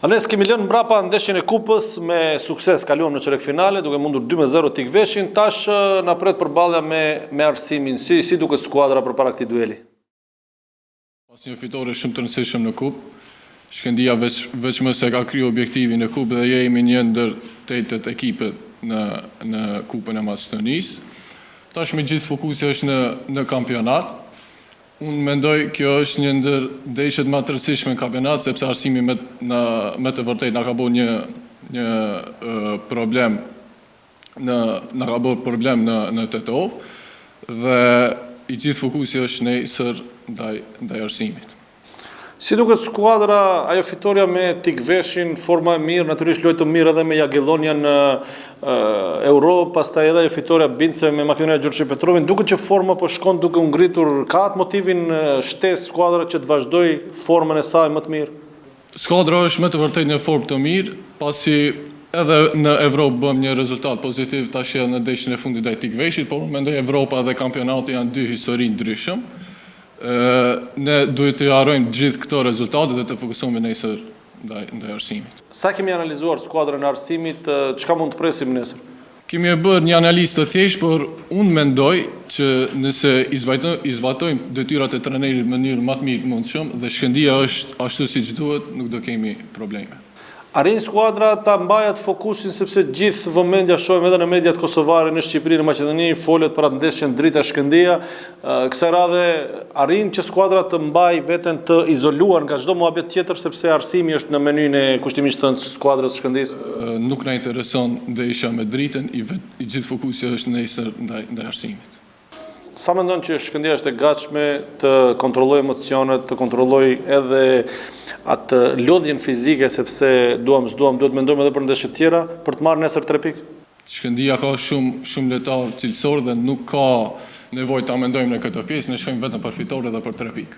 Anes kemi lënë mbrapa ndeshjen e kupës me sukses, kaluam në çerek finale duke mundur 2-0 tik veshin. Tash na pret përballja me Arsimin. Si duket skuadra përpara këtij dueli? Pas një fitore shumë të rëndësishme në kupë, Shkëndia veçmë se ka kriju objektivin në kupë dhe jemi një ndër 8 ekipet në kupën e Maqedonisë. Tash me gjithë fokusi është në kampionat. Unë mendoj kjo është një ndër ndeshjet më të rëndësishme në kampionat, sepse Arsimi me të vërtetë na ka bërë një problem në Tetov dhe i gjithë fokusi është nesër ndaj Arsimit. Si duket skuadra, ajo fitoria me Tikveshin, forma e mirë, natyrisht lojë të mirë edhe me Jagiellonian në Euro, pastaj edhe ajo fitoria bindse me Makedonia Gjorgji Petrovin, duket që forma po shkon duke u ngritur, ka atë motivin shtesë skuadra që të vazhdoj formën e saj më të mirë? Skuadra është me të vërtetë në formë të mirë, pasi edhe në Evropë bëm një rezultat pozitiv tash në ndeshjen e fundit ndaj Tikveshit, por mendoj Evropa dhe kampionati janë dy histori ndryshëm. Ne duhet të harrojmë gjithë këto rezultate dhe të fokusohemi nesër ndaj Arsimit. Sa kemi analizuar skuadrën e Arsimit, çka mund të presim nesër? Kemi bërë një analizë të thjeshtë, por unë mendoj që nëse i zbatojmë detyrat e trajnerit në mënyrë më të mirë mundshëm dhe Shkëndia është ashtu siç duhet, nuk do kemi probleme. Arrin skuadra ta mbajë fokusin sepse gjithë vëmendja shohim edhe në mediat kosovare në Shqipëri, në Maqedoni, folet për atë ndeshjen drita Shkëndia. Kësaj radhe arrin që skuadra të mbajë veten të izoluar nga çdo muhabet tjetër sepse Arsimi është në menyn e kushtimisht të skuadrës së Shkëndisë. Nuk na intereson ndeshja me dritën, i gjithë fokusi është nesër ndaj Arsimit. Sa mendon që Shkëndia është e gatshme të kontrollojë emocionet, të kontrollojë edhe atë lodhjen fizike, sepse duhet mendojmë edhe për ndeshje të tjera për të marrë nesër 3 pikë? Shkëndia ka shumë lojtar cilësor dhe nuk ka nevojë ta mendojmë në këtë pjesë, ne shkojmë vetëm për fitore dhe për 3 pikë.